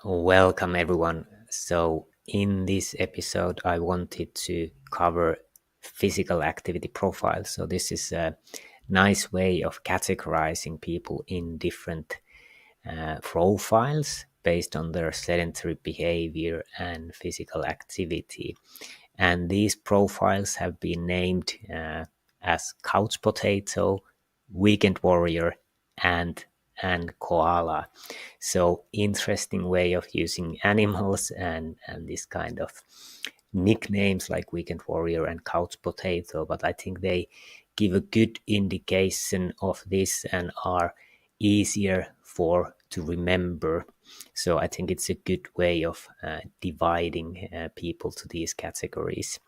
Welcome everyone. So in this episode I wanted to cover physical activity profiles. So this is a nice way of categorizing people in different profiles based on their sedentary behavior and physical activity. And these profiles have been named as couch potato, weekend warrior, and koala. So interesting way of using animals and this kind of nicknames like weekend warrior and couch potato, but I think they give a good indication of this and are easier for to remember. So I think it's a good way of dividing people to these categories.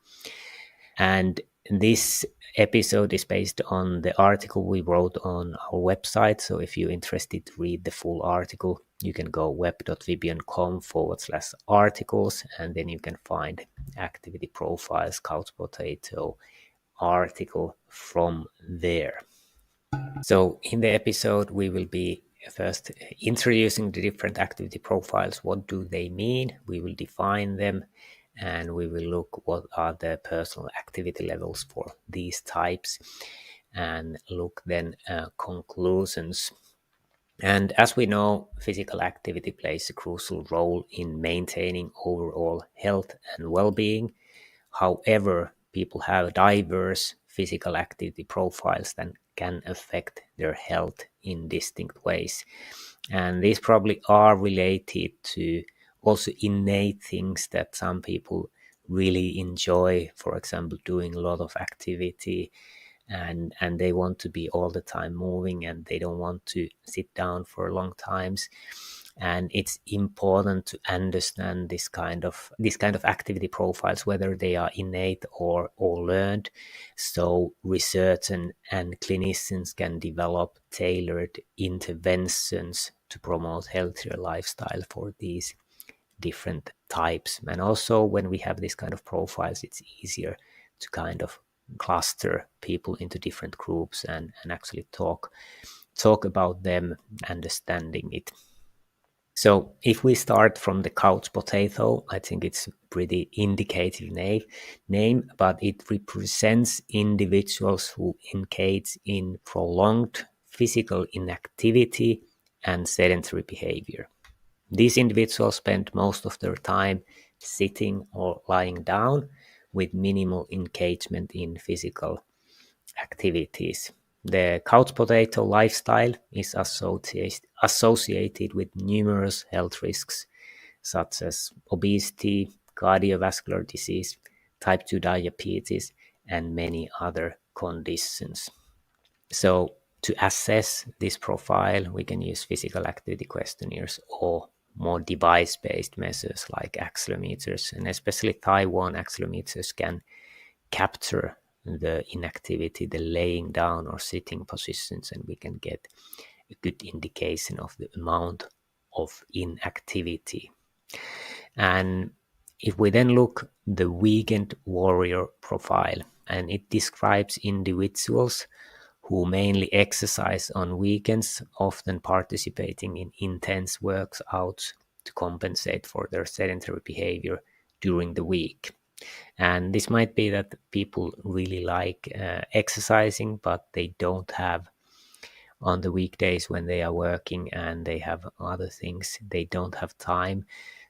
And this episode is based on the article we wrote on our website. So if you're interested to read the full article, you can go web.vibian.com/articles, and then you can find activity profiles, couch potato article from there. So in the episode, we will be first introducing the different activity profiles. What do they mean? We will define them, and we will look what are the personal activity levels for these types, and look then conclusions. And as we know, physical activity plays a crucial role in maintaining overall health and well-being. However, people have diverse physical activity profiles that can affect their health in distinct ways. And these probably are related to also innate things that some people really enjoy, for example, doing a lot of activity, and they want to be all the time moving and they don't want to sit down for long times. And it's important to understand this kind of activity profiles, whether they are innate or learned, so research and clinicians can develop tailored interventions to promote healthier lifestyle for these different types. And also when we have this kind of profiles, it's easier to kind of cluster people into different groups and actually talk about them, understanding it. So if we start from the couch potato, I think it's a pretty indicative name, but it represents individuals who engage in prolonged physical inactivity and sedentary behavior. These individuals spend most of their time sitting or lying down with minimal engagement in physical activities. The couch potato lifestyle is associated with numerous health risks, such as obesity, cardiovascular disease, type 2 diabetes, and many other conditions. So to assess this profile, we can use physical activity questionnaires or more device-based measures like accelerometers, and especially Taiwan accelerometers can capture the inactivity, the laying down or sitting positions, and we can get a good indication of the amount of inactivity. And if we then look the weekend warrior profile, and it describes individuals who mainly exercise on weekends, often participating in intense workouts to compensate for their sedentary behavior during the week. And this might be that people really like exercising, but they don't have on the weekdays when they are working and they have other things, they don't have time.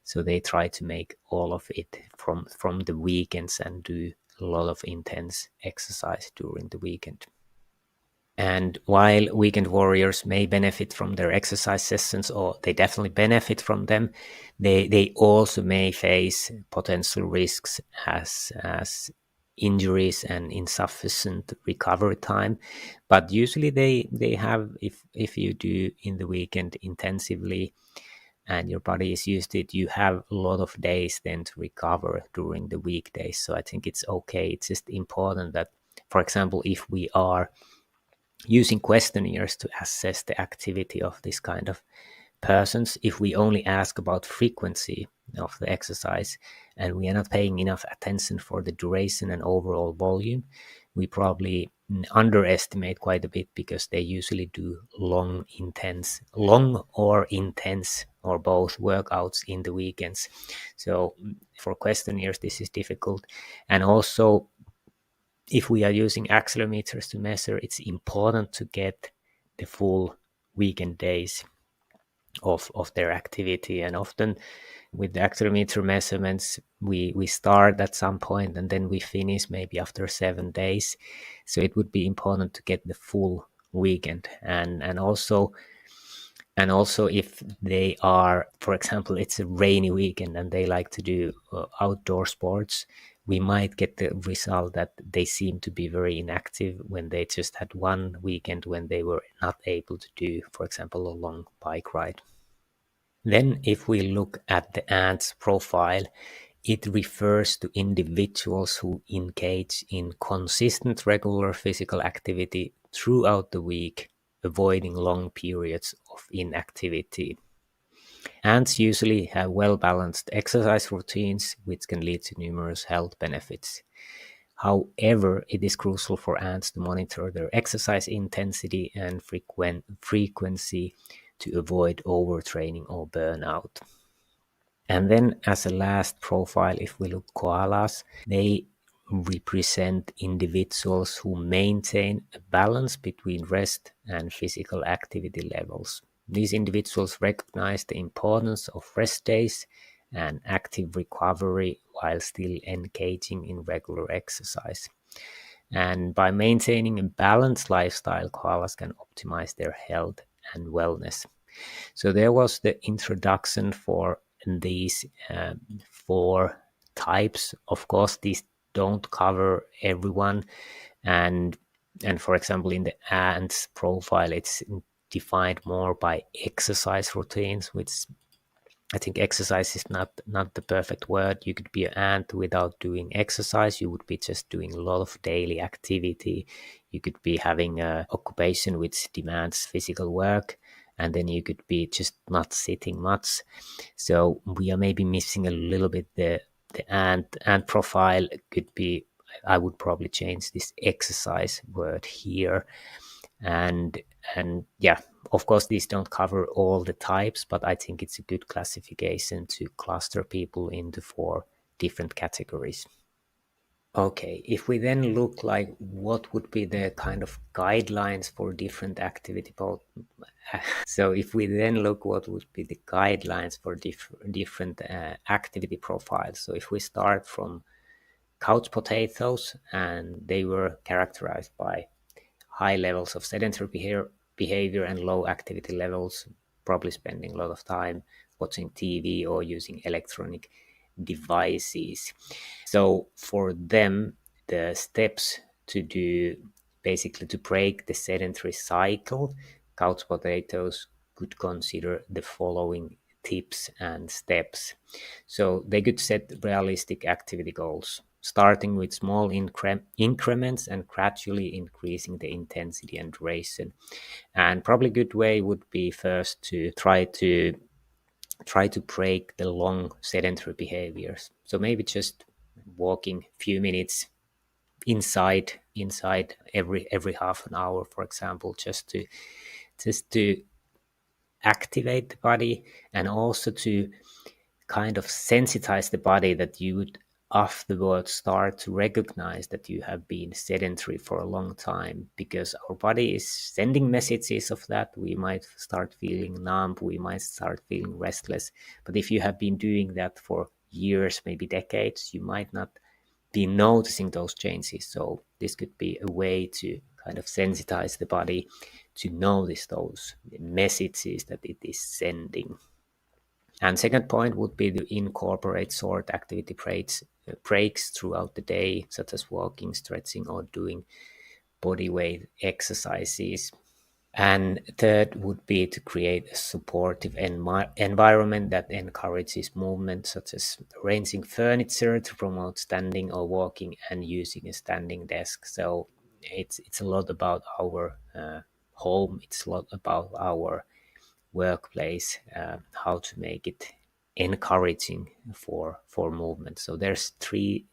So they try to make all of it from the weekends and do a lot of intense exercise during the weekend. And while weekend warriors may benefit from their exercise sessions, or they definitely benefit from them, they also may face potential risks as injuries and insufficient recovery time. But usually they have, if you do in the weekend intensively and your body is used to it, you have a lot of days then to recover during the weekdays. So I think it's okay. It's just important that, for example, if we are using questionnaires to assess the activity of this kind of persons, if we only ask about frequency of the exercise and we are not paying enough attention for the duration and overall volume, we probably underestimate quite a bit, because they usually do long or intense or both workouts in the weekends. So for questionnaires, this is difficult. And also, if we are using accelerometers to measure, it's important to get the full weekend days of their activity. And often with the accelerometer measurements, we start at some point and then we finish maybe after 7 days. So it would be important to get the full weekend. And also if they are, for example, it's a rainy weekend and they like to do outdoor sports, we might get the result that they seem to be very inactive when they just had one weekend when they were not able to do, for example, a long bike ride. Then if we look at the ants profile, it refers to individuals who engage in consistent regular physical activity throughout the week, avoiding long periods of inactivity. Ants usually have well-balanced exercise routines, which can lead to numerous health benefits. However, it is crucial for ants to monitor their exercise intensity and frequency to avoid overtraining or burnout. And then as a last profile, if we look koalas, they represent individuals who maintain a balance between rest and physical activity levels. These individuals recognize the importance of rest days and active recovery while still engaging in regular exercise. And by maintaining a balanced lifestyle, koalas can optimize their health and wellness. So there was the introduction for these 4 types. Of course, these don't cover everyone, and for example, in the ants profile, it's defined more by exercise routines, which I think exercise is not the perfect word. You could be an ant without doing exercise. You would be just doing a lot of daily activity. You could be having a occupation which demands physical work, and then you could be just not sitting much. So we are maybe missing a little bit the ant profile. Could be, I would probably change this exercise word here. And yeah, of course these don't cover all the types, but I think it's a good classification to cluster people into 4 different categories. Okay, if we then look like what would be the kind of guidelines for different activity so if we then look what would be the guidelines for different activity profiles. So if we start from couch potatoes, and they were characterized by high levels of sedentary behavior and low activity levels, probably spending a lot of time watching TV or using electronic devices. So for them, the steps to do, basically to break the sedentary cycle, couch potatoes could consider the following tips and steps. So they could set realistic activity goals, starting with small increments and gradually increasing the intensity and duration. And probably a good way would be first to try to break the long sedentary behaviors. So maybe just walking a few minutes inside every half an hour, for example, just to activate the body, and also to kind of sensitize the body that you would afterwards start to recognize that you have been sedentary for a long time, because our body is sending messages of that. We might start feeling numb, we might start feeling restless, but if you have been doing that for years, maybe decades, you might not be noticing those changes. So this could be a way to kind of sensitize the body to notice those messages that it is sending. And second point would be to incorporate short activity breaks throughout the day, such as walking, stretching, or doing body weight exercises. And third would be to create a supportive environment that encourages movement, such as arranging furniture to promote standing or walking, and using a standing desk. So it's a lot about our home. It's a lot about our workplace, how to make it encouraging for movement. So there's 3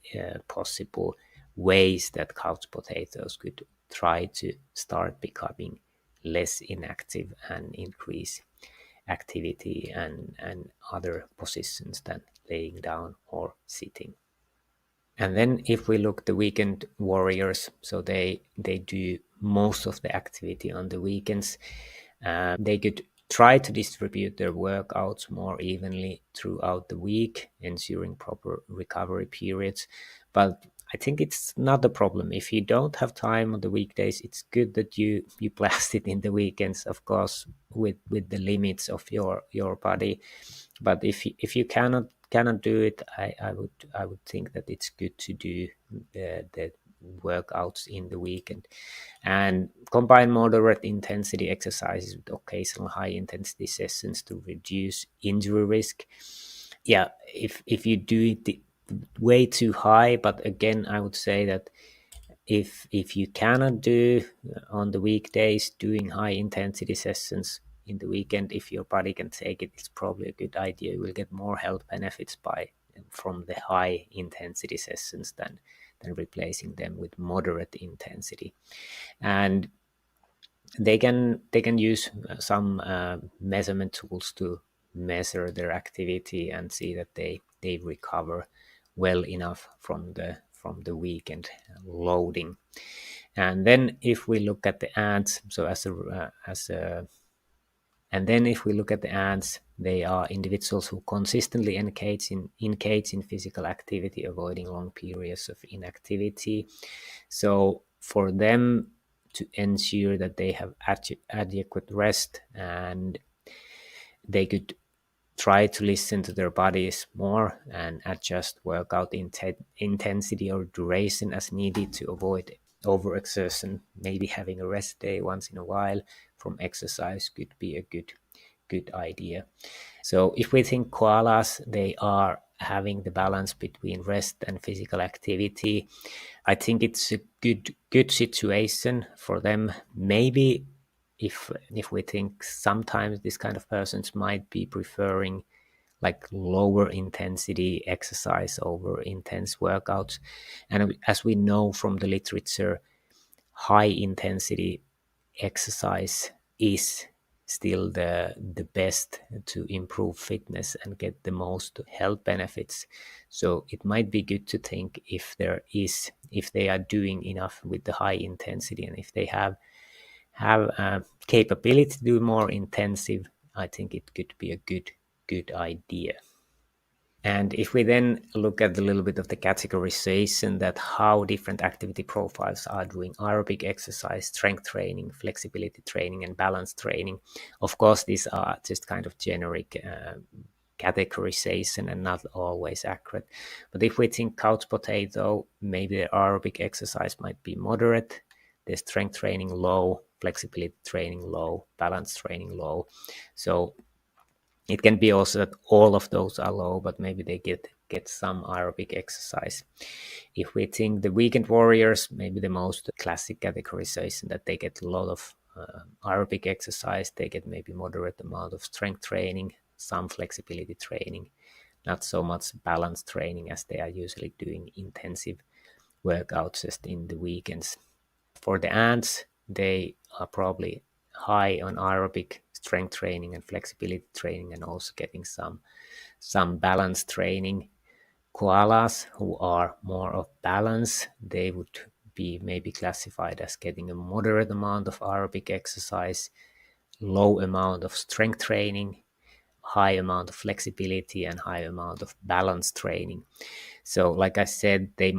possible ways that couch potatoes could try to start becoming less inactive and increase activity and other positions than laying down or sitting. And then if we look the weekend warriors, so they do most of the activity on the weekends. They could try to distribute their workouts more evenly throughout the week, ensuring proper recovery periods. But I think it's not a problem. If you don't have time on the weekdays, it's good that you blast it in the weekends, of course, with the limits of your body. But if you cannot do it, I would think that it's good to do the workouts in the weekend and combine moderate intensity exercises with occasional high intensity sessions to reduce injury risk. Yeah, if you do it way too high, but again, I would say that if you cannot do on the weekdays doing high intensity sessions in the weekend, if your body can take it, it's probably a good idea. You will get more health benefits from the high intensity sessions than replacing them with moderate intensity. And they can use some measurement tools to measure their activity and see that they recover well enough from the weekend loading. And then if we look at the ants, so and then if we look at the ants, they are individuals who consistently engage in physical activity, avoiding long periods of inactivity. So for them to ensure that they have adequate rest, and they could try to listen to their bodies more and adjust workout intensity or duration as needed to avoid overexertion. Maybe having a rest day once in a while from exercise could be a good idea. So if we think koalas, they are having the balance between rest and physical activity. I think it's a good situation for them. Maybe if we think sometimes this kind of persons might be preferring like lower intensity exercise over intense workouts. And as we know from the literature, high intensity exercise is still the best to improve fitness and get the most health benefits. So it might be good to think if they are doing enough with the high intensity, and if they have capability to do more intensive, I think it could be a good idea. And if we then look at a little bit of the categorization, that how different activity profiles are doing aerobic exercise, strength training, flexibility training, and balance training. Of course, these are just kind of generic categorization and not always accurate. But if we think couch potato, maybe the aerobic exercise might be moderate, the strength training low, flexibility training low, balance training low. So it can be also that all of those are low, but maybe they get some aerobic exercise. If we think the weekend warriors, maybe the most classic categorization that they get a lot of aerobic exercise, they get maybe moderate amount of strength training, some flexibility training, not so much balance training as they are usually doing intensive workouts just in the weekends. For the ants, they are probably high on aerobic strength training and flexibility training, and also getting some balance training. Koalas, who are more of balance, they would be maybe classified as getting a moderate amount of aerobic exercise, low amount of strength training, high amount of flexibility, and high amount of balance training. So like I said, they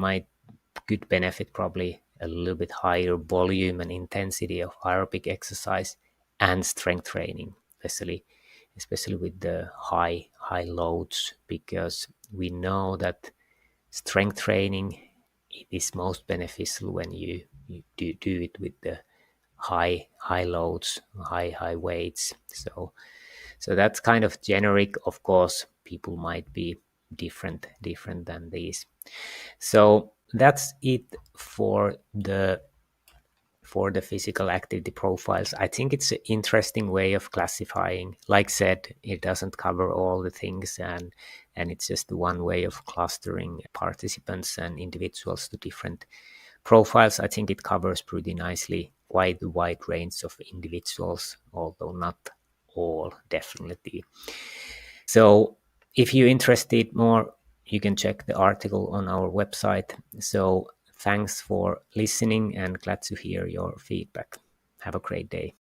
could benefit probably a little bit higher volume and intensity of aerobic exercise and strength training, especially with the high loads, because we know that strength training, it is most beneficial when you do it with the high loads, high weights. So that's kind of generic. Of course, people might be different than these. So that's it for the for the physical activity profiles. I think it's an interesting way of classifying. Like said, it doesn't cover all the things, and it's just one way of clustering participants and individuals to different profiles. I think it covers pretty nicely quite a wide range of individuals, although not all, definitely. So if you're interested more, you can check the article on our website. So thanks for listening and glad to hear your feedback. Have a great day.